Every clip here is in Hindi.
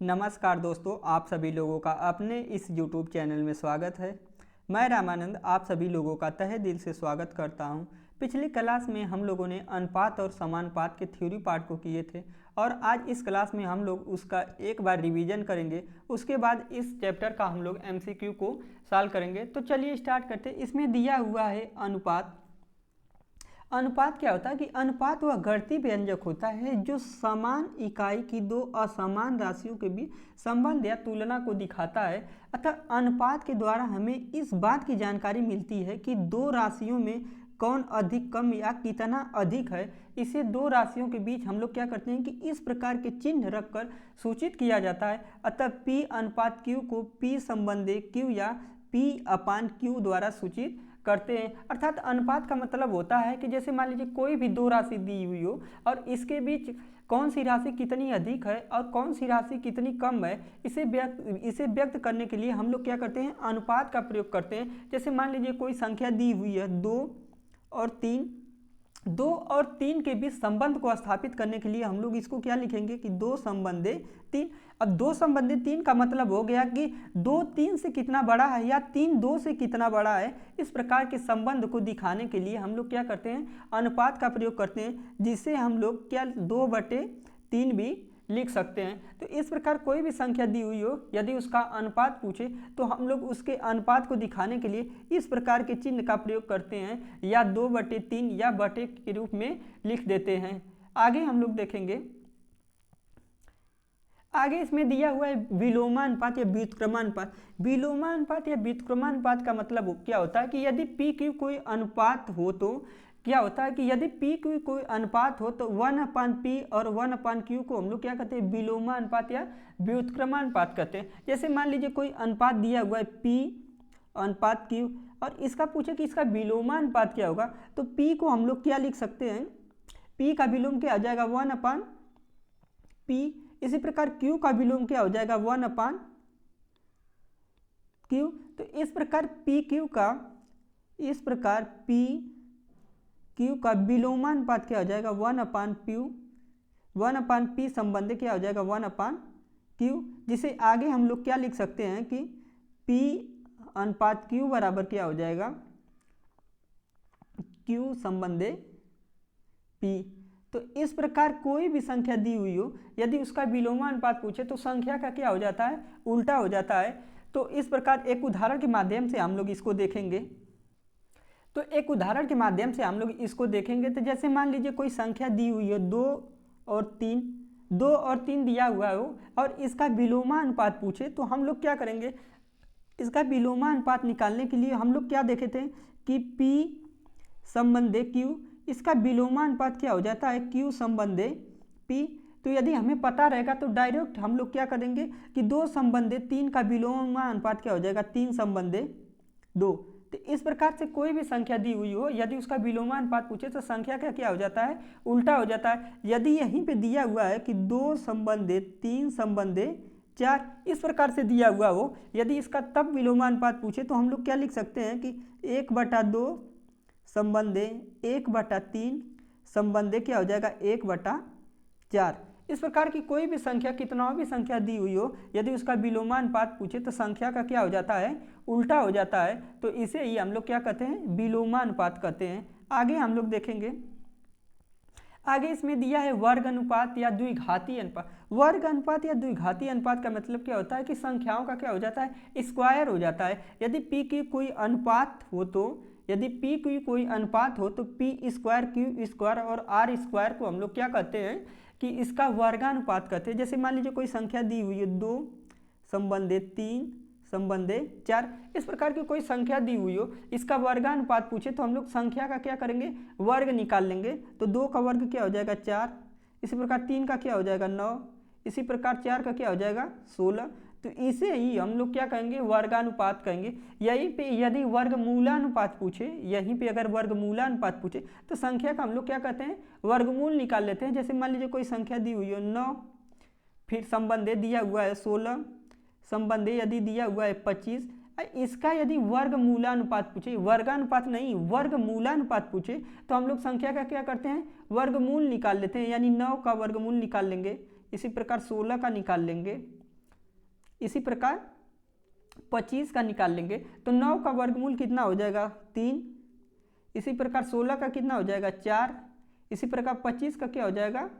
नमस्कार दोस्तों, आप सभी लोगों का अपने इस YouTube चैनल में स्वागत है। मैं रामानंद आप सभी लोगों का तहे दिल से स्वागत करता हूं। पिछली क्लास में हम लोगों ने अनुपात और समानुपात के थ्योरी पार्ट को किए थे और आज इस क्लास में हम लोग उसका एक बार रिवीजन करेंगे। उसके बाद इस चैप्टर का हम लोग MCQ को सॉल्व करेंगे। तो चलिए स्टार्ट करते हैं। इसमें दिया हुआ है अनुपात। अनुपात क्या होता है कि अनुपात वह घटती व्यंजक होता है जो समान इकाई की दो असमान राशियों के बीच संबंध या तुलना को दिखाता है। अतः अनुपात के द्वारा हमें इस बात की जानकारी मिलती है कि दो राशियों में कौन अधिक कम या कितना अधिक है। इसे दो राशियों के बीच हम लोग क्या करते हैं कि इस प्रकार के चिन्ह रखकर सूचित किया जाता है। अतः P अनुपात Q को P संबंधी Q या P अपान Q द्वारा सूचित करते हैं। अर्थात अनुपात का मतलब होता है कि जैसे मान लीजिए कोई भी दो राशि दी हुई हो और इसके बीच कौन सी राशि कितनी अधिक है और कौन सी राशि कितनी कम है, इसे व्यक्त करने के लिए हम लोग क्या करते हैं, अनुपात का प्रयोग करते हैं। जैसे मान लीजिए कोई संख्या दी हुई है 2 और 3 के बीच संबंध को स्थापित करने के लिए हम लोग इसको क्या लिखेंगे कि 2 संबंधे 3। अब 2 संबंधे 3 का मतलब हो गया कि 2 3 से कितना बड़ा है या 3 2 से कितना बड़ा है। इस प्रकार के संबंध को दिखाने के लिए हम लोग क्या करते हैं, अनुपात का प्रयोग करते हैं, जिसे हम लोग क्या 2/3 भी लिख सकते हैं। तो इस प्रकार कोई भी संख्या दी हुई हो, यदि उसका अनुपात पूछे तो हम लोग उसके अनुपात को दिखाने के लिए इस प्रकार के चिन्ह का प्रयोग करते हैं, या 2/3 या बटे के रूप में लिख देते हैं। आगे हम लोग देखेंगे। आगे इसमें दिया हुआ है विलोमानुपात या व्युत्क्रमानुपात। विलोमानुपात या व्युत्क्रमानुपात का मतलब क्या होता है कि यदि P Q कोई अनुपात हो तो क्या होता है कि यदि P Q कोई अनुपात हो तो 1/P और 1/Q को हम लोग क्या कहते हैं, विलोमानुपात या व्युत्क्रमानुपात कहते हैं। जैसे मान लीजिए कोई अनुपात दिया हुआ है P अनुपात Q और इसका पूछे कि इसका विलोमानुपात क्या होगा, तो P को हम लोग क्या लिख सकते हैं, P का विलोम क्या आ जाएगा 1/P। इसी प्रकार Q का विलोम क्या हो जाएगा 1/Q। तो इस प्रकार P का विलोमानुपात क्या हो जाएगा 1/P संबंध क्या हो जाएगा 1/Q, जिसे आगे हम लोग क्या लिख सकते हैं कि P अनुपात Q बराबर क्या हो जाएगा Q संबंधे P। तो इस प्रकार कोई भी संख्या दी हुई हो, यदि उसका विलोमानुपात पूछे तो संख्या का क्या हो जाता है, उल्टा हो जाता है। तो इस प्रकार एक उदाहरण के माध्यम से हम लोग इसको देखेंगे। तो जैसे मान लीजिए कोई संख्या दी हुई है 2 और 3 दिया हुआ हो और इसका विलोमानुपात पूछे तो हम लोग क्या करेंगे, इसका विलोमानुपात निकालने के लिए हम लोग क्या देखे थे कि P संबंधे Q, इसका विलोमानुपात क्या हो जाता है Q संबंधे P। तो यदि हमें पता रहेगा तो डायरेक्ट हम लोग क्या करेंगे कि 2 संबंधे 3 का विलोमानुपात क्या हो जाएगा 3 संबंधे 2। तो इस प्रकार से कोई भी संख्या दी हुई हो, यदि उसका विलोमानुपात पूछे तो संख्या का क्या हो जाता है, उल्टा हो जाता है। यदि यहीं पे दिया हुआ है कि 2 संबंधे 3 संबंधे 4, इस प्रकार से दिया हुआ हो, यदि इसका तब विलोमानुपात पूछे तो हम लोग क्या लिख सकते हैं कि 1/2 संबंधे 1/3 संबंधे क्या हो जाएगा 1/4। इस प्रकार की कोई भी संख्या, कितना भी संख्या दी हुई हो, यदि उसका विलोमानुपात पूछे तो संख्या का क्या हो जाता है, उल्टा हो जाता है। तो इसे ही हम लोग क्या कहते हैं, विलोमानुपात कहते हैं। आगे हम लोग देखेंगे। आगे इसमें दिया है वर्ग अनुपात या द्विघाती अनुपात। वर्ग अनुपात या द्विघाती अनुपात का मतलब क्या होता है कि संख्याओं का क्या हो जाता है, स्क्वायर हो जाता है। यदि P की कोई अनुपात हो तो P स्क्वायर Q स्क्वायर और R स्क्वायर को हम लोग क्या कहते हैं कि इसका वर्गानुपात कहते हैं। जैसे मान लीजिए कोई संख्या दी हुई है 2 संबंधे 3 संबंधे 4, इस प्रकार की कोई संख्या दी हुई हो, इसका वर्गानुपात पूछे तो हम लोग संख्या का क्या करेंगे, वर्ग निकाल लेंगे। तो 2 का वर्ग क्या हो जाएगा 4, इसी प्रकार 3 का क्या हो जाएगा 9, इसी प्रकार 4 का क्या हो जाएगा 16। तो इसे ही हम लोग क्या कहेंगे, वर्गानुपात कहेंगे। यहीं पे यदि वर्गमूलानुपात पूछे तो संख्या का हम लोग क्या कहते हैं, वर्गमूल निकाल लेते हैं। जैसे मान लीजिए कोई संख्या दी हुई है 9, फिर संबंधे दिया हुआ है 16, संबंधे यदि दिया हुआ है 25, इसका यदि वर्गमूलानुपात पूछे, वर्गानुपात नहीं वर्गमूलानुपात पूछे तो हम लोग संख्या का क्या करते हैं, वर्गमूल निकाल लेते हैं, यानी 9 का वर्गमूल निकाल लेंगे। इसी प्रकार 16 का निकाल लेंगे, इसी प्रकार 25 का निकाल लेंगे तो 9 का वर्गमूल कितना हो जाएगा 3। इसी प्रकार 16 का कितना हो जाएगा 4। इसी प्रकार 25 का क्या हो जाएगा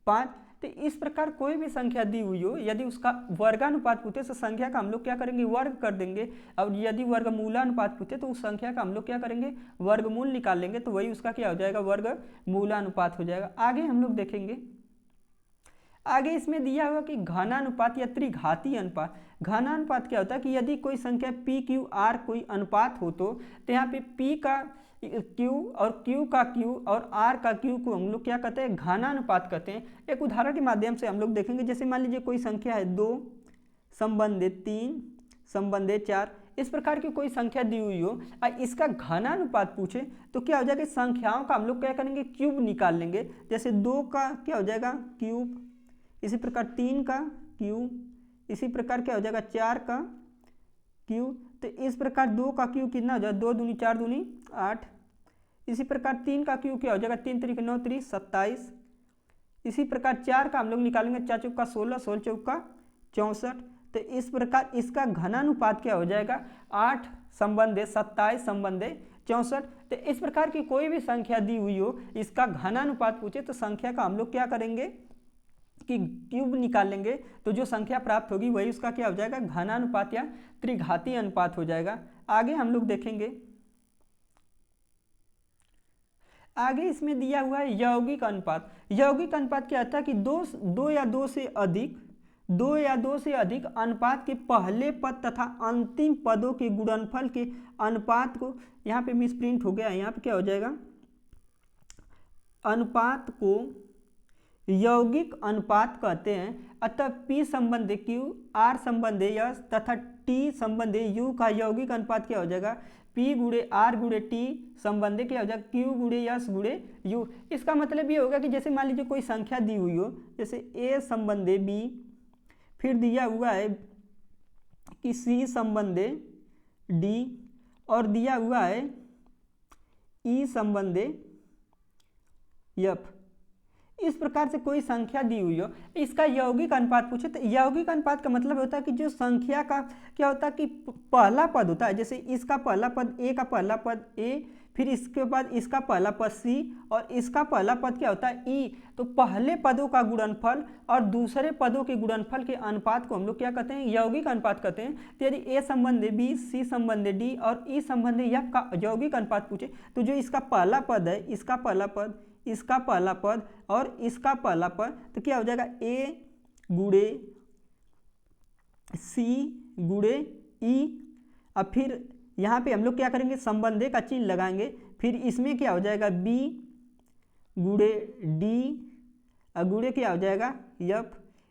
5। तो इस प्रकार कोई भी संख्या दी हुई हो, यदि उसका वर्गानुपात पूछे तो संख्या का हम लोग क्या करेंगे वर्ग कर देंगे, और यदि वर्गमूलानुपात पूछे तो उस संख्या का हम लोग क्या करेंगे वर्गमूल निकाल लेंगे, तो वही उसका क्या हो जाएगा वर्गमूलानुपात हो जाएगा। आगे हम लोग देखेंगे, आगे इसमें दिया हुआ कि घनानुपात या त्रिघाती अनुपात। घनानुपात क्या होता है कि यदि कोई संख्या पी क्यू आर कोई अनुपात हो तो यहाँ पे पी का क्यू और क्यू का क्यू और आर का क्यू को हम लोग क्या कहते हैं घनानुपात कहते हैं। एक उदाहरण के माध्यम से हम लोग देखेंगे, जैसे मान लीजिए कोई संख्या है 2 संबंधित 3 संबंधित 4, इस प्रकार की कोई संख्या दी हुई हो और इसका घनानुपात पूछे तो क्या हो जाएगा संख्याओं का हम लोग क्या करेंगे क्यूब निकाल लेंगे। जैसे 2 का क्या हो जाएगा क्यूब, इसी प्रकार 3 का क्यूब, इसी प्रकार क्या हो जाएगा 4 का क्यूब। तो इस प्रकार 2 का क्यूब कितना हो जाएगा 2 दूनी 4 दूनी 8। इसी प्रकार 3 का क्यूब क्या हो जाएगा 3 3 9 3 27। इसी प्रकार 4 का हम लोग निकालेंगे 4 चौका 16 16 चौका 64। तो इस प्रकार इसका घनानुपात क्या हो जाएगा 8 संबंधे 27 संबंधे 64। तो इस प्रकार की कोई भी संख्या दी हुई हो, इसका घनानुपात पूछे तो संख्या का हम लोग क्या करेंगे कि क्यूब निकाल लेंगे, तो जो संख्या प्राप्त होगी वही उसका क्या हो जाएगा घनानुपात या त्रिघाती अनुपात हो जाएगा। आगे हम लोग देखेंगे, आगे इसमें दिया हुआ है यौगिक अनुपात। यौगिक अनुपात क्या होता है कि दो या दो से अधिक अनुपात के पहले पद तथा अंतिम पदों के गुणनफल के अनुपात को, यहाँ पे मिसप्रिंट हो गया है, यहाँ पे क्या हो जाएगा अनुपात को यौगिक अनुपात कहते हैं। अतः P संबंधी Q, R संबंधी S तथा T संबंधी U का यौगिक अनुपात क्या हो जाएगा P गुणे R गुणे T संबंधी क्या हो जाएगा Q गुणे S गुणे U। इसका मतलब ये होगा कि जैसे मान लीजिए कोई संख्या दी हुई हो, जैसे A संबंधी B, फिर दिया हुआ है कि C संबंधी D और दिया हुआ है E संबंधी F। इस प्रकार से कोई संख्या दी हुई हो, इसका यौगिक अनुपात पूछे तो यौगिक अनुपात का मतलब होता है कि जो संख्या का क्या होता है कि पहला पद होता है, जैसे इसका पहला पद A का पहला पद A, फिर इसके बाद इसका पहला पद C और इसका पहला पद क्या होता है E। तो पहले पदों का गुणनफल और दूसरे पदों के गुणनफल के अनुपात को हम लोग क्या कहते हैं यौगिक अनुपात कहते हैं। तो यदि A संबंधी B, C संबंधी D और E संबंधी F का यौगिक अनुपात पूछे तो जो इसका पहला पद है, इसका पहला पद, इसका पहला पद और इसका पहला पद, तो क्या हो जाएगा A गुणे C गुणे E। अब फिर यहाँ पे हम लोग क्या करेंगे संबंधे का चिन्ह लगाएंगे, फिर इसमें क्या हो जाएगा B गुणे D गुणे क्या हो जाएगा F।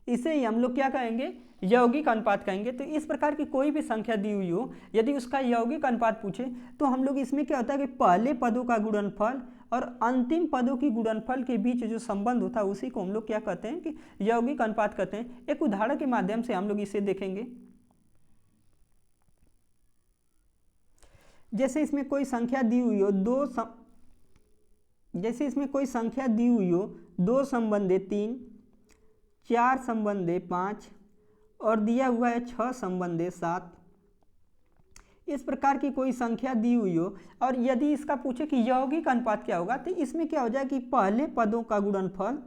इसे ही हम लोग क्या कहेंगे यौगिक अनुपात कहेंगे। तो इस प्रकार की कोई भी संख्या दी हुई हो, यदि उसका यौगिक अनुपात पूछे तो हम लोग इसमें क्या होता है कि पहले पदों का गुणनफल और अंतिम पदों की गुणनफल के बीच जो संबंध होता है उसी को हम लोग क्या कहते हैं कि यौगिक अनुपात कहते हैं। एक उदाहरण के माध्यम से हम लोग इसे देखेंगे, जैसे इसमें कोई संख्या दी हुई हो जैसे इसमें कोई संख्या दी हुई हो 2 संबंधे 3, 4 संबंधे 5 और दिया हुआ है 6 संबंधे 7। इस प्रकार की कोई संख्या दी हुई हो और यदि इसका पूछे कि यौगिक अनुपात क्या होगा, तो इसमें क्या हो जाएगा कि पहले पदों का गुणनफल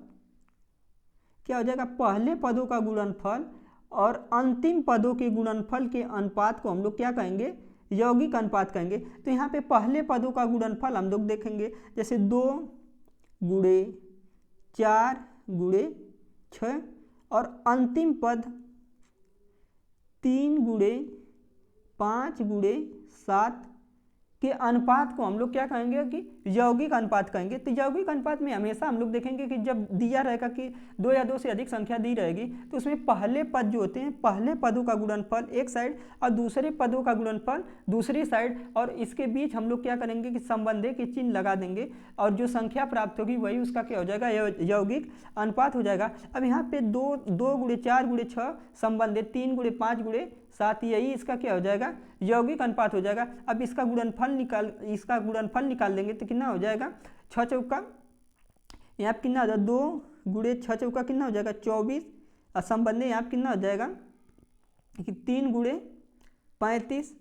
क्या हो जाएगा पहले पदों का गुणनफल और अंतिम पदों के गुणनफल के अनुपात को हम लोग क्या कहेंगे यौगिक अनुपात कहेंगे। तो यहाँ पे पहले पदों का गुणनफल हम लोग देखेंगे, जैसे 2 गुणे 4 गुणे 6 और अंतिम पद 3 गुणे 5 गुणे 7 के अनुपात को हम लोग क्या कहेंगे कि यौगिक अनुपात कहेंगे। तो यौगिक अनुपात में हमेशा हम लोग देखेंगे कि जब दिया रहेगा कि 2 या 2 से अधिक संख्या दी रहेगी तो उसमें पहले पद जो होते हैं पहले पदों का गुणनफल एक साइड और दूसरे पदों का गुणनफल दूसरी साइड, और इसके बीच हम लोग क्या करेंगे कि संबंधे के चिन्ह लगा देंगे और जो संख्या प्राप्त होगी वही उसका क्या हो जाएगा यौगिक अनुपात हो जाएगा। अब यहाँ पे 2 गुणे 4 गुणे 6 संबंधे 3 गुणे 5 गुणे 7, यही इसका क्या हो जाएगा यौगिक अनुपात हो जाएगा। अब इसका गुणनफल निकाल लेंगे तो कितना हो जाएगा 6 चौका यहाँ पे कितना हो जाएगा 2 गुणे 6 चौका कितना हो जाएगा 24 और संबंधे यहाँ पे कितना हो जाएगा कि 3 गुणे 35,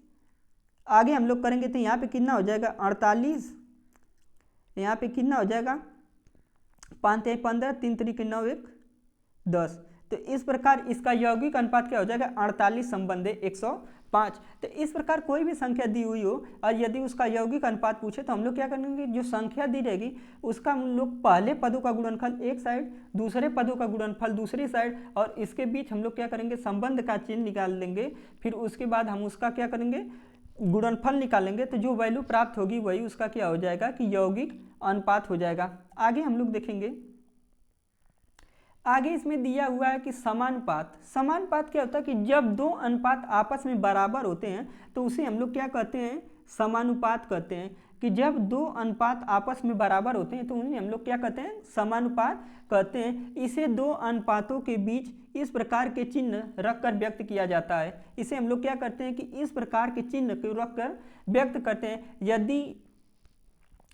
आगे हम लोग करेंगे तो यहाँ पे कितना हो जाएगा 48, यहाँ पे कितना हो जाएगा 5 3 15, 3 3 9 1 10। तो इस प्रकार इसका यौगिक अनुपात क्या हो जाएगा 48 संबंधे 105। तो इस प्रकार कोई भी संख्या दी हुई हो और यदि उसका यौगिक अनुपात पूछे तो हम लोग क्या करेंगे, जो संख्या दी रहेगी उसका हम लोग पहले पदों का गुणनफल एक साइड, दूसरे पदों का गुणनफल दूसरी साइड, और इसके बीच हम लोग क्या करेंगे संबंध का चिन्ह निकाल लेंगे। फिर उसके बाद हम उसका क्या करेंगे गुणनफल निकालेंगे, तो जो वैल्यू प्राप्त होगी वही उसका क्या हो जाएगा कि यौगिक अनुपात हो जाएगा। आगे हम लोग देखेंगे, आगे इसमें दिया हुआ है कि समानुपात। समानुपात क्या होता है कि जब दो अनुपात आपस में बराबर होते हैं तो उसे हम लोग क्या कहते हैं समानुपात कहते हैं। कि जब दो अनुपात आपस में बराबर होते हैं तो उन्हें हम लोग क्या कहते हैं समानुपात कहते हैं। इसे दो अनुपातों के बीच इस प्रकार के चिन्ह रखकर व्यक्त किया जाता है। इसे हम लोग क्या करते हैं कि इस प्रकार के चिन्ह को रखकर व्यक्त करते हैं। यदि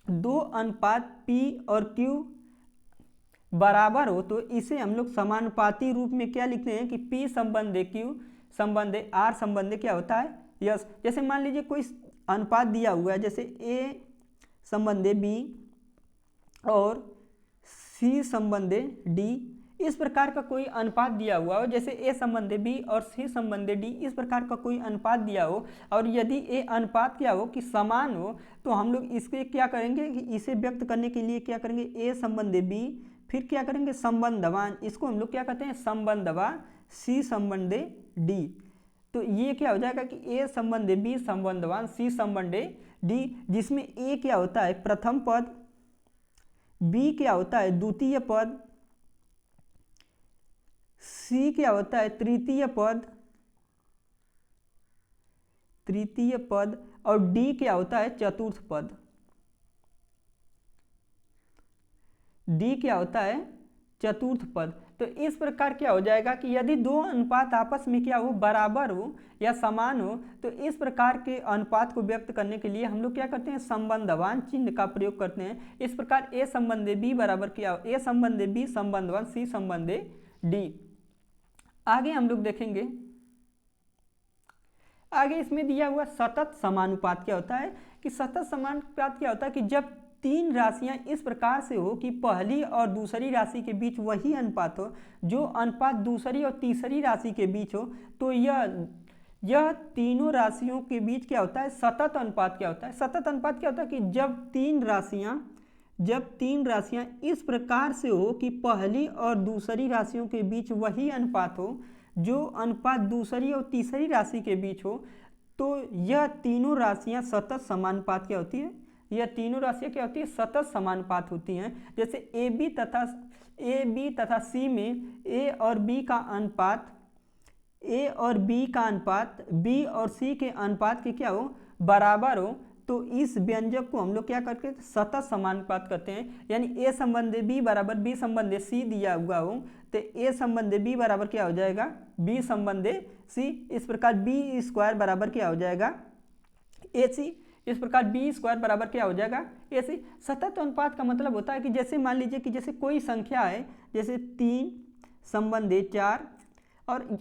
दो अनुपात P और Q बराबर हो तो इसे हम लोग समानुपाती रूप में क्या लिखते हैं कि P संबंधे Q संबंधे R संबंधे क्या होता है यस। जैसे मान लीजिए कोई अनुपात दिया हुआ है, जैसे A संबंधे B और C संबंधे D, इस प्रकार का कोई अनुपात दिया हुआ हो, जैसे A संबंधे B और C संबंधे D, इस प्रकार का कोई अनुपात दिया हो और यदि A अनुपात क्या हो कि समान हो तो हम लोग इसके क्या करेंगे कि इसे व्यक्त करने के लिए क्या करेंगे A संबंधे B, फिर क्या करेंगे संबंधवान, इसको हम लोग क्या कहते हैं संबंधवान C संबंधे D। तो ये क्या हो जाएगा कि A संबंधे B संबंधवान C संबंधे D, जिसमें A क्या होता है प्रथम पद, B क्या होता है द्वितीय पद, C क्या होता है तृतीय पद और D क्या होता है चतुर्थ पद। D क्या होता है चतुर्थ पद। तो इस प्रकार क्या हो जाएगा कि यदि दो अनुपात आपस में क्या हो बराबर हो या समान हो तो इस प्रकार के अनुपात को व्यक्त करने के लिए हम लोग क्या करते हैं संबंधवान चिन्ह का प्रयोग करते हैं। इस प्रकार A संबंधे B बराबर क्या हो A संबंधे B संबंधवान C संबंधे D। आगे हम लोग देखेंगे, आगे इसमें दिया हुआ सतत समानुपात क्या होता है कि सतत समानुपात क्या होता है कि जब तीन राशियां इस प्रकार से हो कि पहली और दूसरी राशि के बीच वही अनुपात हो, जो अनुपात दूसरी और तीसरी राशि के बीच हो, तो यह तीनों राशियों के बीच क्या होता है सतत अनुपात क्या होता है। सतत अनुपात क्या होता है कि जब तीन राशियां इस प्रकार से हो कि पहली और दूसरी राशियों के बीच वही अनुपात हो, जो अनुपात दूसरी और तीसरी राशि के बीच हो, तो यह तीनों राशियां सतत समानुपात क्या होती है, यह तीनों राशियां क्या होती है सतत समानुपात होती हैं। जैसे ए बी तथा C में A और B का अनुपात B और C के अनुपात के क्या हो बराबर हो, तो इस व्यंजक को हम लोग क्या करते हैं सतत समानुपात करते हैं। यानी A संबंधे B बराबर B संबंधे C दिया हुआ हो तो A संबंधे B बराबर क्या हो जाएगा B संबंधे C। इस प्रकार B स्क्वायर बराबर क्या हो जाएगा AC। इस प्रकार B स्क्वायर बराबर क्या हो जाएगा AC। सतत अनुपात का मतलब होता है कि जैसे मान लीजिए कि जैसे कोई संख्या है, जैसे 3 संबंधे 4 और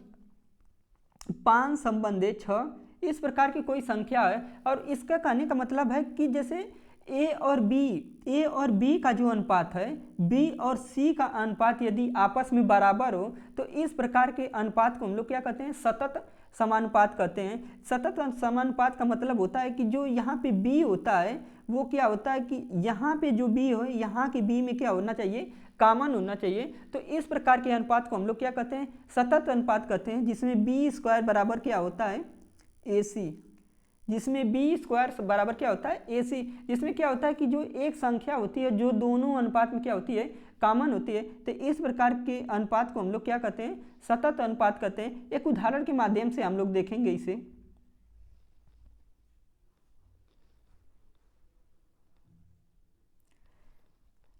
5 संबंधे 6, इस प्रकार की कोई संख्या है और इसका कहने का मतलब है कि जैसे A और B का जो अनुपात है B और C का अनुपात यदि आपस में बराबर हो तो इस प्रकार के अनुपात को हम लोग क्या कहते हैं सतत समानुपात कहते हैं। सतत समानुपात का मतलब होता है कि जो यहाँ पे B होता है वो क्या होता है कि यहाँ पे जो B हो यहाँ के B में क्या होना चाहिए कॉमन होना चाहिए। तो इस प्रकार के अनुपात को हम लोग क्या कहते हैं सतत अनुपात कहते हैं, जिसमें B स्क्वायर बराबर क्या होता है AC, जिसमें B स्क्वायर बराबर क्या होता है AC, जिसमें क्या होता है कि जो एक संख्या होती है जो दोनों अनुपात में क्या होती है कॉमन होती है। तो इस प्रकार के अनुपात को हम लोग क्या कहते हैं सतत अनुपात कहते हैं। एक उदाहरण के माध्यम से हम लोग देखेंगे इसे।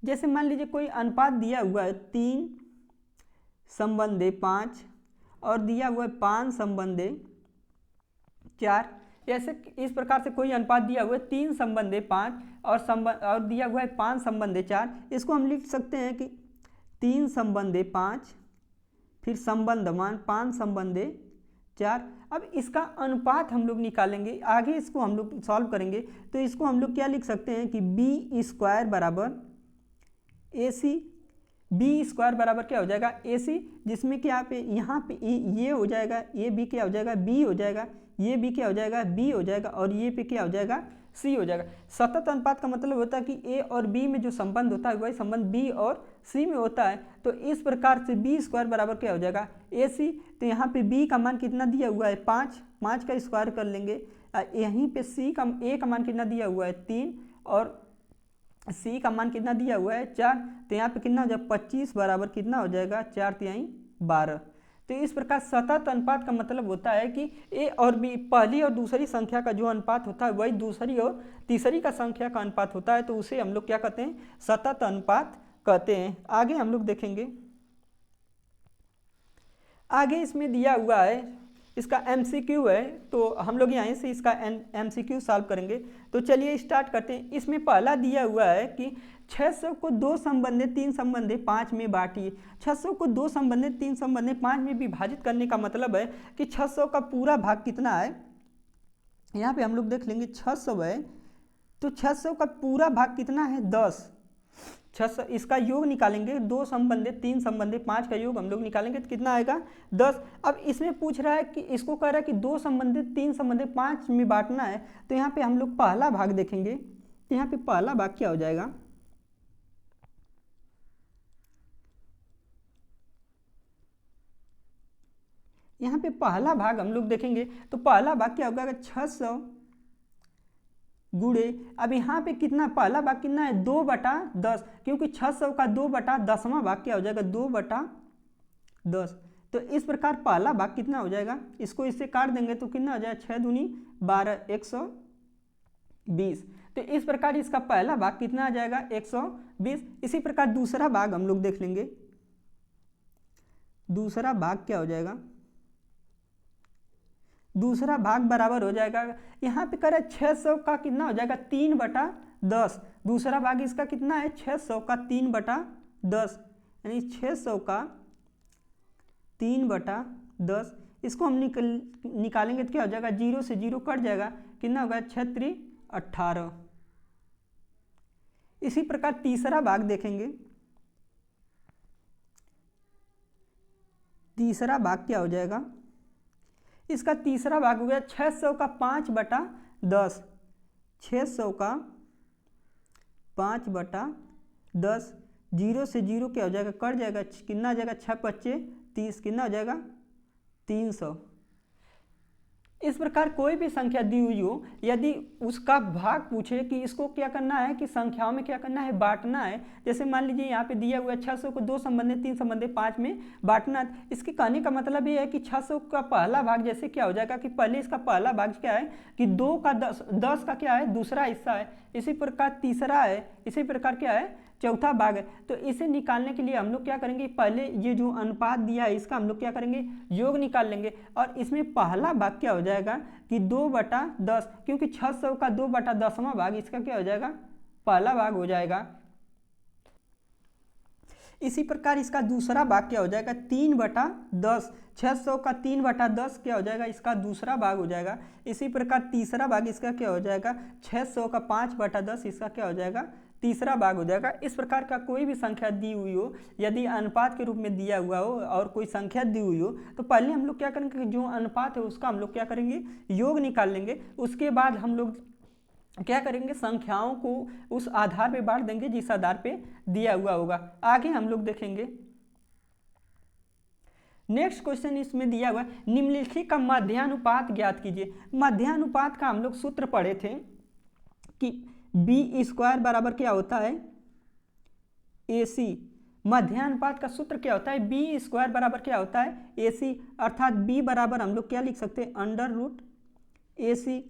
जैसे मान लीजिए कोई अनुपात दिया हुआ है 3 संबंधे 5 और दिया हुआ है 5 संबंधे 4। ऐसे इस प्रकार से कोई अनुपात दिया हुआ है 3 संबंधे 5 और दिया हुआ है 5 संबंधे 4। इसको हम लिख सकते हैं कि 3 संबंधे 5 फिर संबंधवान 5 संबंधे 4। अब इसका अनुपात हम लोग निकालेंगे, आगे इसको हम लोग सॉल्व करेंगे। तो इसको हम लोग क्या लिख सकते हैं कि बी स्क्वायर बराबर ए सी, बी स्क्वायर बराबर क्या हो जाएगा ए सी, जिसमें कि यहाँ पे ये हो जाएगा, ये भी क्या हो जाएगा बी हो जाएगा, ये भी क्या हो जाएगा बी हो जाएगा, और ये पे क्या हो जाएगा सी हो जाएगा। सतत अनुपात का मतलब होता है कि ए और बी में जो संबंध होता है वही संबंध बी और सी में होता है। तो इस प्रकार से बी स्क्वायर बराबर क्या हो जाएगा ए सी। तो यहाँ पे बी का मान कितना दिया हुआ है 5, 5 का स्क्वायर कर लेंगे। यहीं पे सी का ए का मान कितना दिया हुआ है 3, और सी का मान कितना दिया हुआ है 4। तो यहाँ पे कितना हो जाएगा 25 बराबर कितना हो जाएगा 4×3 12। तो इस प्रकार सतत अनुपात का मतलब होता है कि ए और बी, पहली और दूसरी संख्या का जो अनुपात होता है वही दूसरी और तीसरी का संख्या का अनुपात होता है। तो उसे हम लोग क्या कहते हैं सतत अनुपात कहते हैं। आगे हम लोग देखेंगे, आगे इसमें दिया हुआ है, इसका MCQ है, तो हम लोग यहीं से इसका MCQ सॉल्व करेंगे। तो चलिए स्टार्ट करते हैं। इसमें पहला दिया हुआ है कि 600 को 2 संबंधित 3 संबंधित 5 में बांटिए। 600 को 2 संबंधित 3 संबंधित 5 में विभाजित करने का मतलब है कि 600 का पूरा भाग कितना है। यहाँ पे हम लोग देख लेंगे 600 है, तो 600 का पूरा भाग कितना है 10। 600 इसका योग निकालेंगे, 2 संबंधित 3 संबंधित 5 का योग हम लोग निकालेंगे तो कितना आएगा 10। अब इसमें पूछ रहा है कि इसको कह रहा है कि 2 संबंधित 3 संबंधित 5 में बांटना है। तो यहाँ पे हम लोग पहला भाग देखेंगे। तो यहाँ पे पहला भाग क्या हो जाएगा, यहाँ पे पहला भाग हम लोग देखेंगे। तो पहला भाग क्या होगा 600 गुणे, अब यहाँ पे कितना पहला भाग कितना है 2/10, क्योंकि 600 का 2/10वां भाग क्या हो जाएगा 2/10। तो इस प्रकार पहला भाग कितना हो जाएगा, इसको इससे काट देंगे तो कितना हो जाएगा 6 दूनी 12 120। तो इस प्रकार इसका पहला भाग कितना आ जाएगा 120। इसी प्रकार दूसरा भाग हम लोग देख लेंगे। दूसरा भाग क्या हो जाएगा, दूसरा भाग बराबर हो जाएगा, यहाँ पे करें 600 का कितना हो जाएगा 3/10। दूसरा भाग इसका कितना है 600 का 3/10, यानी 600 का 3/10। इसको हम निकालेंगे तो क्या हो जाएगा 0 से 0 कट जाएगा, कितना होगा 6×3 18। इसी प्रकार तीसरा भाग देखेंगे। तीसरा भाग क्या हो जाएगा, इसका तीसरा भाग हो गया 600 का 5/10। 600 का 5/10, 0 से 0 क्या हो जाएगा कट जाएगा, कितना आ जाएगा 6×5 30, कितना हो जाएगा 300। इस प्रकार कोई भी संख्या दी हुई हो, यदि उसका भाग पूछे कि इसको क्या करना है कि संख्याओं में क्या करना है बांटना है। जैसे मान लीजिए यहाँ पे दिया हुआ है 600 को 2 संबंधित 3 संबंधित 5 में बांटना है। इसके कहने का मतलब ये है कि 600 का पहला भाग जैसे क्या हो जाएगा कि पहले इसका पहला भाग क्या है कि 2 का 10 का क्या है दूसरा हिस्सा है। इसी प्रकार तीसरा है, इसी प्रकार क्या है चौथा भाग है। तो इसे निकालने के लिए हम लोग क्या करेंगे, पहले ये जो अनुपात दिया है इसका हम लोग क्या करेंगे योग निकाल लेंगे। और इसमें पहला भाग क्या हो जाएगा कि 2/10, क्योंकि 600 का 2/10वां भाग इसका क्या हो जाएगा पहला भाग हो जाएगा। इसी प्रकार इसका दूसरा भाग क्या हो जाएगा 3/10। 600 का 3/10 क्या हो जाएगा इसका दूसरा भाग हो जाएगा। इसी प्रकार तीसरा भाग इसका क्या हो जाएगा 600 का 5/10 इसका क्या हो जाएगा तीसरा भाग हो जाएगा। इस प्रकार का कोई भी संख्या दी हुई हो, यदि अनुपात के रूप में दिया हुआ हो और कोई संख्या दी हुई हो, तो पहले हम लोग क्या करेंगे कि जो अनुपात है उसका हम लोग क्या करेंगे योग निकाल लेंगे। उसके बाद हम लोग क्या करेंगे संख्याओं को उस आधार पे बांट देंगे जिस आधार पे दिया हुआ होगा। आगे हम लोग देखेंगे नेक्स्ट क्वेश्चन इसमें दिया हुआ निम्नलिखित का मध्यानुपात ज्ञात कीजिए। मध्यानुपात का हम लोग सूत्र पढ़े थे कि बी स्क्वायर बराबर क्या होता है AC। मध्यानुपात का सूत्र क्या होता है बी स्क्वायर बराबर क्या होता है AC, अर्थात b बराबर हम लोग क्या लिख सकते हैं √AC,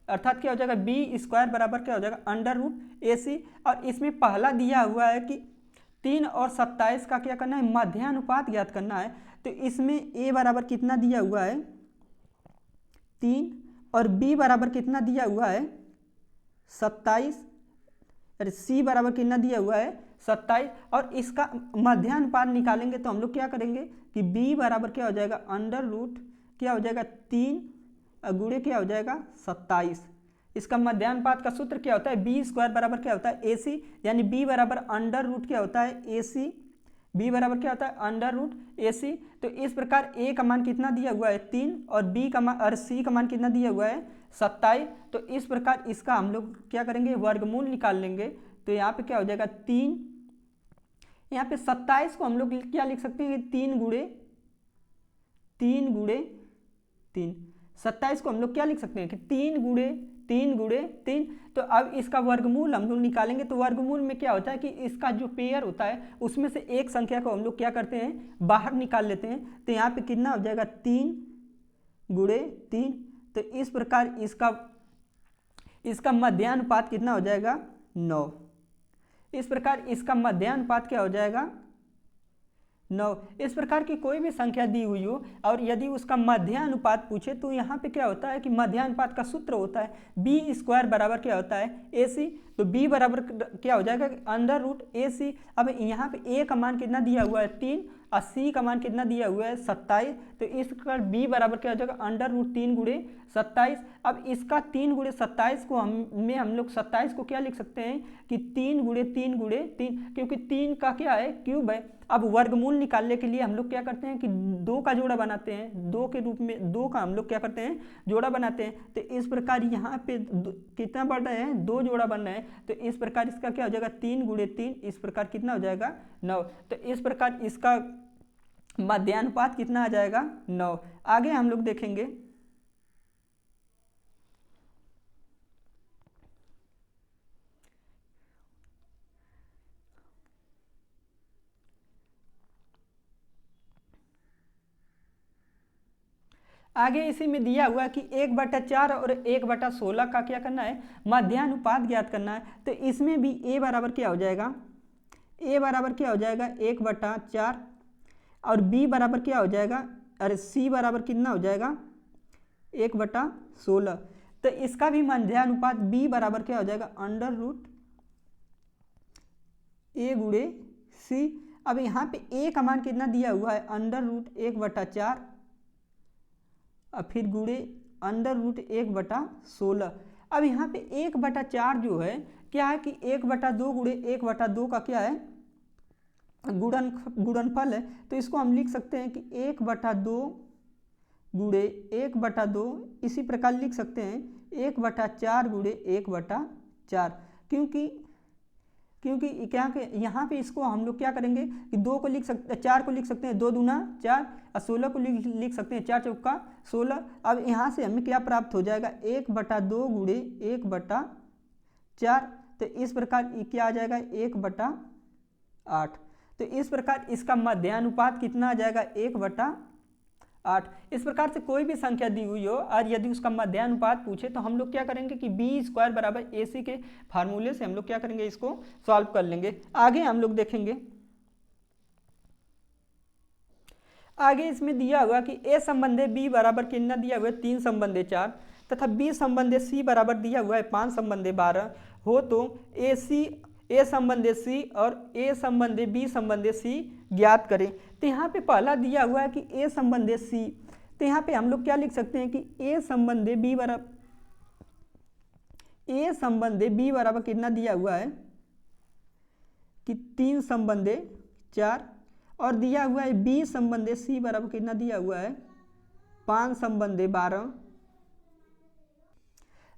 अर्थात क्या हो जाएगा बी स्क्वायर बराबर क्या हो जाएगा √AC। और इसमें पहला दिया हुआ है कि 3 और 27 का क्या करना है मध्यानुपात ज्ञात करना है। तो इसमें a बराबर कितना दिया हुआ है 3 और b बराबर कितना दिया हुआ है 27, अरे c बराबर कितना दिया हुआ है 27। और इसका मध्यानुपात निकालेंगे तो हम लोग क्या करेंगे कि b बराबर क्या हो जाएगा क्या हो जाएगा 3 गुणे क्या हो जाएगा 27। इसका मध्यानुपात का सूत्र क्या होता है, बी स्क्वायर बराबर क्या होता है ए सी, यानी बी बराबर अंडर रूट क्या होता है ए सी, बी बराबर क्या होता है अंडर रूट ए सी। तो इस प्रकार ए का मान कितना दिया हुआ है 3 और बी का मान और सी का मान कितना दिया हुआ है 27। तो इस प्रकार इसका हम लोग क्या करेंगे वर्गमूल निकाल लेंगे। तो यहाँ पे क्या हो जाएगा 3, यहाँ पे 27 को हम लोग क्या लिख सकते हैं 3 गुणे 3, 27 को हम लोग क्या लिख सकते हैं कि 3 गुणे 3। तो अब इसका वर्गमूल हम लोग निकालेंगे। तो वर्गमूल में क्या होता है कि इसका जो पेयर होता है उसमें से एक संख्या को हम लोग क्या करते हैं बाहर निकाल लेते हैं। तो यहाँ पे कितना हो जाएगा 3 गुणे 3। तो इस प्रकार इसका मध्यानुपात कितना हो जाएगा 9। इस प्रकार इसका मध्यानुपात क्या हो जाएगा 9। इस प्रकार की कोई भी संख्या दी हुई हो और यदि उसका मध्यानुपात पूछे तो यहाँ पे क्या होता है कि मध्यानुपात का सूत्र होता है बी स्क्वायर बराबर क्या होता है ए सी। तो बी बराबर क्या हो जाएगा अंडर रूट ए सी। अब यहाँ पे ए का मान कितना दिया हुआ है 3 और सी का मान कितना दिया हुआ है 27। तो इस प्रकार बी बराबर क्या हो जाएगा अंडर रूट 3 गुणे 27। अब इसका 3 गुणे 27 को हम लोग 27 को क्या लिख सकते हैं कि 3 गुणे 3, क्योंकि 3 का क्या है क्यूब है। अब वर्गमूल निकालने के लिए हम लोग क्या करते हैं कि 2 का जोड़ा बनाते हैं, 2 के रूप में 2 का हम लोग क्या करते हैं जोड़ा बनाते हैं। तो इस प्रकार यहाँ पे कितना बढ़ रहा है 2 जोड़ा बन रहा है। तो इस प्रकार इसका क्या हो जाएगा 3 गुणे 3, इस प्रकार कितना हो जाएगा 9। तो इस प्रकार इसका मध्यानुपात कितना आ जाएगा 9। आगे हम लोग देखेंगे आगे इसी में दिया हुआ है कि 1/4 और 1/16 का क्या करना है मध्यानुपात ज्ञात करना है। तो इसमें भी a बराबर क्या हो जाएगा 1/4 और b बराबर क्या हो जाएगा अरे c बराबर कितना हो जाएगा 1/16। तो इसका भी मध्यानुपात b बराबर क्या हो जाएगा अंडर रूट a गुणे c। अब यहाँ पे a का मान कितना दिया हुआ है अंडर रूट 1/4 और फिर गुणे अंडर रूट 1/16। अब यहाँ पे 1/4 जो है क्या है कि 1/2 गुणे 1/2 का क्या है गुणनफल है। तो इसको हम लिख सकते हैं कि 1/2 गुणे 1/2, इसी प्रकार लिख सकते हैं 1/4 गुणे 1/4। क्योंकि क्या कि यहाँ पे इसको हम लोग क्या करेंगे कि 2 को लिख सकते 4 को लिख सकते हैं 2 दूना 4 और 16 को लिख सकते हैं 4 चौका 16। अब यहाँ से हमें क्या प्राप्त हो जाएगा 1/2 गुणे 1/4। तो इस प्रकार क्या आ जाएगा 1/8। तो इस प्रकार इसका मध्यानुपात कितना आ जाएगा 1/8। इस प्रकार से कोई भी संख्या दी हुई हो और यदि उसका मध्यानुपात पूछे तो हम लोग क्या करेंगे कि बी स्क्वायर बराबर ए सी के फार्मूले से हम लोग क्या करेंगे इसको सॉल्व कर लेंगे। आगे हम लोग देखेंगे आगे इसमें दिया हुआ कि ए संबंधे बी बराबर कितना दिया हुआ है 3 संबंधे 4 तथा बी संबंधे सी बराबर दिया हुआ है 5 संबंधे 12 हो तो ए संबंधे सी और ए संबंधे बी संबंधे सी ज्ञात करें। तो यहाँ पे पहला दिया हुआ है कि ए संबंधे सी। तो यहाँ पे हम लोग क्या लिख सकते हैं कि ए संबंधे बी बराबर कितना दिया हुआ है कि 3 संबंधे 4 और दिया हुआ है बी संबंधे सी बराबर कितना दिया हुआ है 5 संबंधे 12।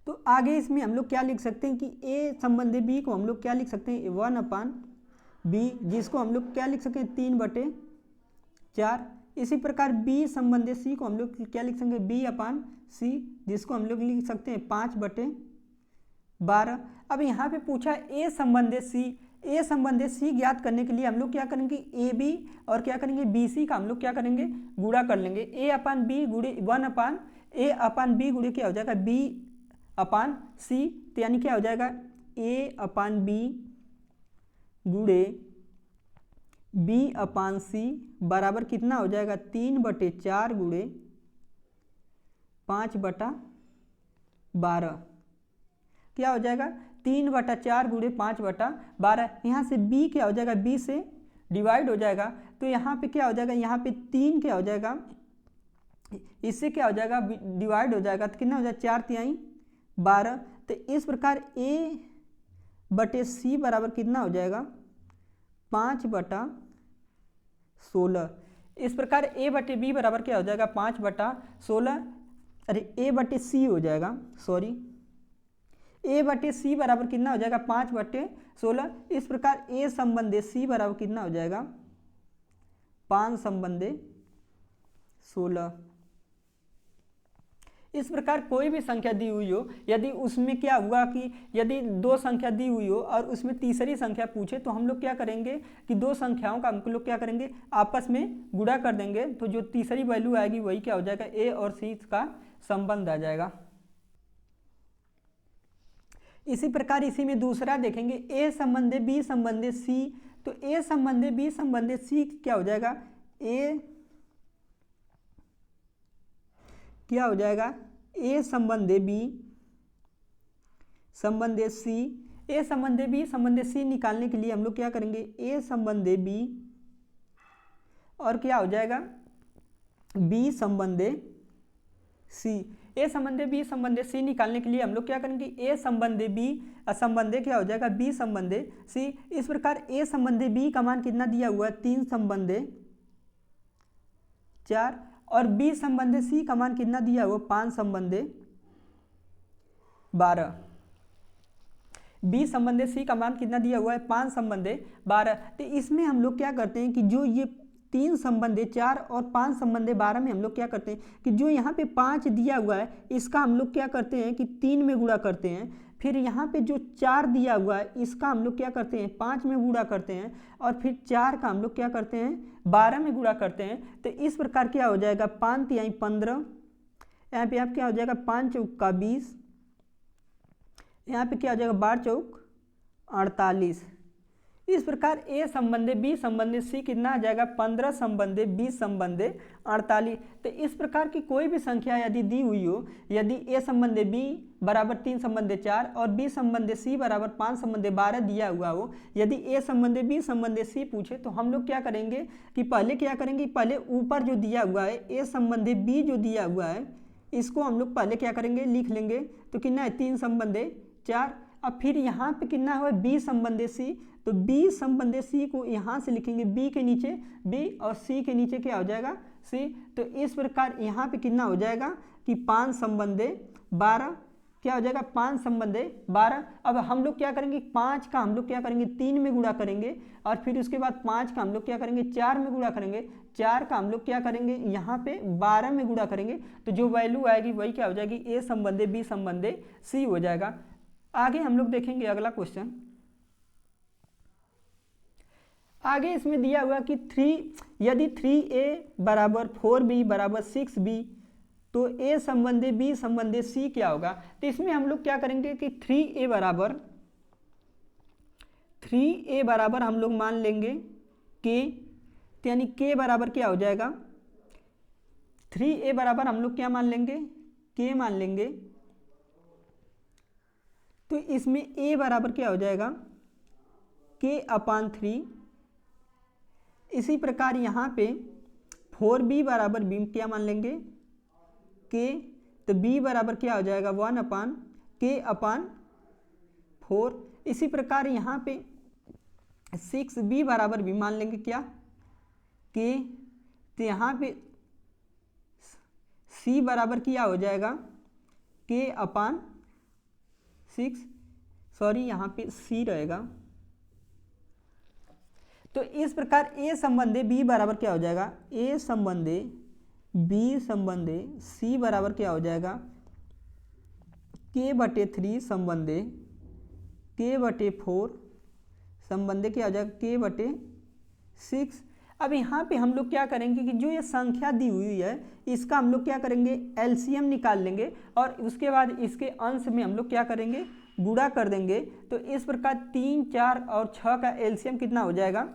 तो आगे इसमें हम लोग क्या लिख सकते हैं कि ए संबंधे बी को हम लोग क्या लिख सकते हैं 1/b, जिसको हम लोग क्या लिख सकते हैं 3/4। इसी प्रकार बी संबंधे सी को हम लोग क्या लिख सकते हैं b/c, जिसको हम लोग लिख सकते हैं 5/12। अब यहाँ पे पूछा ए संबंधे सी ज्ञात करने के लिए हम लोग क्या करेंगे ए बी और क्या करेंगे बी सी का हम लोग क्या करेंगे गुणा कर लेंगे। a/b गुणे 1/a/b गुणे क्या हो जाएगा b/c। तो यानी क्या हो जाएगा a/b गुणे b/c बराबर कितना हो जाएगा 3/4 गुणे 5/12। क्या हो जाएगा 3/4 गुणे 5/12। यहाँ से b क्या हो जाएगा b से डिवाइड हो जाएगा। तो यहाँ पे क्या हो जाएगा यहाँ पे 3 क्या हो जाएगा इससे क्या हो जाएगा, डिवाइड हो जाएगा तो कितना हो जाएगा 4/3 12। तो इस प्रकार A/C बराबर कितना हो जाएगा 5/16। इस प्रकार A/B बराबर क्या हो जाएगा 5/16, अरे A/C हो जाएगा, सॉरी A/C बराबर कितना हो जाएगा 5/16। इस प्रकार A संबंधी C बराबर कितना हो जाएगा 5/16। इस प्रकार कोई भी संख्या दी हुई हो, यदि उसमें क्या हुआ कि यदि दो संख्या दी हुई हो और उसमें तीसरी संख्या पूछे तो हम लोग क्या करेंगे कि दो संख्याओं का हम लोग क्या करेंगे आपस में गुणा कर देंगे, तो जो तीसरी वैल्यू आएगी वही क्या हो जाएगा A और C का संबंध आ जाएगा। इसी प्रकार इसी में दूसरा देखेंगे A संबंधी B संबंधी C, तो A संबंधी B संबंधी C क्या हो जाएगा A क्या हो जाएगा A संबंधी B संबंधी C। A संबंधी B संबंधी C निकालने के लिए हम लोग क्या करेंगे A संबंधी B और क्या हो जाएगा B संबंधी C। A संबंधी B संबंधी C निकालने के लिए हम लोग क्या करेंगे A संबंधी B असंबंधी क्या हो जाएगा B संबंधी C। इस प्रकार A संबंधी B का मान कितना दिया हुआ है 3 संबंधी 4 और B संबंधी C का मान कितना दिया हुआ 5 संबंधी 12। B संबंधी C का मान कितना दिया हुआ है 5 संबंधी 12। तो इसमें हम लोग क्या करते हैं कि जो ये 3 संबंधी 4 और 5 संबंधी 12 में हम लोग क्या करते हैं कि जो यहाँ पे 5 दिया हुआ है इसका हम लोग क्या करते हैं कि 3 में गुणा करते हैं, फिर यहाँ पे जो 4 दिया हुआ है इसका हम लोग क्या करते हैं 5 में गुणा करते हैं और फिर 4 का हम लोग क्या करते हैं 12 में गुणा करते हैं। तो इस प्रकार क्या हो जाएगा 5×3 15, यहाँ पे आप क्या हो जाएगा 5 चौका 20, यहाँ पे क्या हो जाएगा 12 चौक 48। इस प्रकार A संबंधी B संबंधी C कितना आ जाएगा 15 संबंधी 20 संबंधी 48। तो इस प्रकार की कोई भी संख्या यदि दी हुई हो, यदि A संबंधी B बराबर 3 संबंधी 4 और B संबंधी C बराबर 5 संबंधी 12 दिया हुआ हो, यदि A संबंधी B संबंधी C पूछे तो हम लोग क्या करेंगे कि पहले क्या करेंगे पहले ऊपर जो दिया हुआ है A संबंधी B जो दिया हुआ है इसको हम लोग पहले क्या करेंगे लिख लेंगे, तो कितना है 3 संबंधी 4। अब फिर यहाँ पे कितना हुआ B संबंधी C, तो B संबंधी C को यहाँ से लिखेंगे B के नीचे B और C के नीचे क्या हो जाएगा C। तो इस प्रकार यहाँ पे कितना हो जाएगा कि 5 संबंधी 12 क्या हो जाएगा 5 संबंधी 12। अब हम लोग क्या करेंगे 5 का हम लोग क्या करेंगे 3 में गुणा करेंगे और फिर उसके बाद 5 का हम लोग क्या करेंगे 4 में गुणा करेंगे, 4 का हम लोग क्या करेंगे यहाँ पे 12 में गुणा करेंगे, तो जो वैल्यू आएगी वही क्या हो जाएगी A संबंधी B संबंधी C हो जाएगा। आगे हम लोग देखेंगे अगला क्वेश्चन। आगे इसमें दिया हुआ कि यदि 3A बराबर 4B बराबर 6B तो A संबंधी B संबंधी C क्या होगा। तो इसमें हम लोग क्या करेंगे कि 3A बराबर हम लोग मान लेंगे K, तो यानी K बराबर क्या हो जाएगा 3A बराबर हम लोग क्या मान लेंगे K मान लेंगे, तो इसमें A बराबर क्या हो जाएगा K/3। इसी प्रकार यहाँ पे 4B बराबर B क्या मान लेंगे K, तो B बराबर क्या हो जाएगा 1/K/4। इसी प्रकार यहाँ पे 6B बराबर B मान लेंगे क्या K, तो यहाँ पे C बराबर क्या हो जाएगा K/6, सॉरी यहाँ पे C रहेगा। तो इस प्रकार A संबंधी B बराबर क्या हो जाएगा A संबंधी B संबंधी C बराबर क्या हो जाएगा K/3 संबंधी K/4 संबंधी क्या हो जाएगा K/6। अब यहाँ पे हम लोग क्या करेंगे कि जो ये संख्या दी हुई है इसका हम लोग क्या करेंगे एलसीएम निकाल लेंगे और उसके बाद इसके अंश में हम लोग क्या करेंगे गुणा कर देंगे। तो इस प्रकार 3, 4 और 6 का एलसीएम कितना हो जाएगा,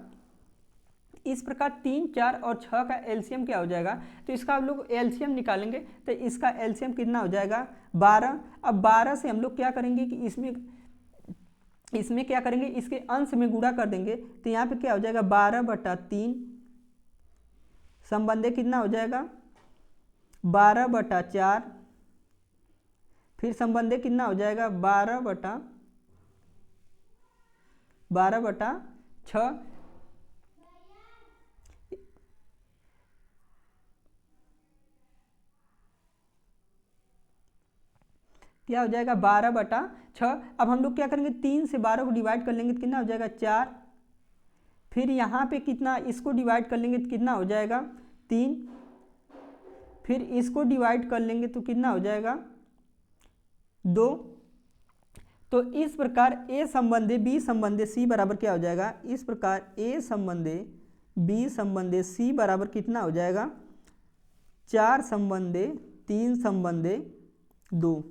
इस प्रकार 3, 4 और 6 का एलसीएम क्या हो जाएगा, तो इसका हम लोग एलसीएम निकालेंगे तो इसका एलसीएम कितना हो जाएगा 12। अब 12 से हम लोग क्या करेंगे कि इसमें क्या करेंगे इसके अंश में गुणा कर देंगे, तो यहाँ पे क्या हो जाएगा 12/3 संबंधी कितना हो जाएगा 12/4, फिर संबंध कितना हो जाएगा 12/6, क्या हो जाएगा 12/6। अब हम लोग क्या करेंगे 3 से 12 को डिवाइड कर लेंगे तो कितना हो जाएगा 4, फिर यहाँ पे कितना इसको डिवाइड कर लेंगे तो कितना हो जाएगा 3, फिर इसको डिवाइड कर लेंगे तो कितना हो जाएगा 2। तो इस प्रकार ए संबंधे बी संबंधे सी बराबर क्या हो जाएगा, इस प्रकार ए संबंधे बी संबंधे सी बराबर कितना हो जाएगा 4 संबंधे 3 संबंधे 2।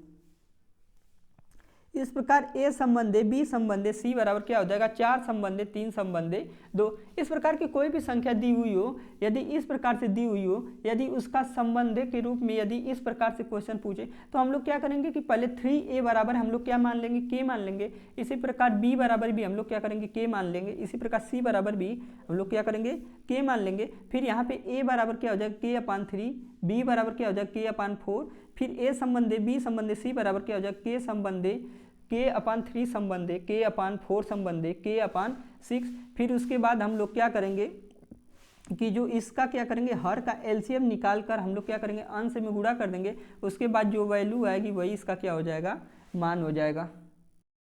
इस प्रकार ए संबंधे बी संबंधे सी बराबर क्या हो जाएगा 4 संबंधे 3 संबंधे 2। इस प्रकार की कोई भी संख्या दी हुई हो, यदि इस प्रकार से दी हुई हो, यदि उसका संबंध के रूप में यदि इस प्रकार से क्वेश्चन पूछे तो हम लोग क्या करेंगे कि पहले 3a बराबर हम लोग क्या मान लेंगे k मान लेंगे। इसी प्रकार b बराबर भी हम लोग क्या करेंगे k मान लेंगे। इसी प्रकार c बराबर भी हम लोग क्या करेंगे k मान लेंगे। फिर यहाँ पे a बराबर क्या हो जाएगा k/3, b बराबर क्या हो जाएगा k/4, फिर a संबंधे b संबंधे c बराबर क्या हो जाएगा k संबंधे k/3 संबंधे k/4 संबंधे k/6। फिर उसके बाद हम लोग क्या करेंगे कि जो इसका क्या करेंगे हर का एलसीएम निकाल कर हम लोग क्या करेंगे अंश में गुणा कर देंगे। उसके बाद जो वैल्यू आएगी वही इसका क्या हो जाएगा मान हो जाएगा।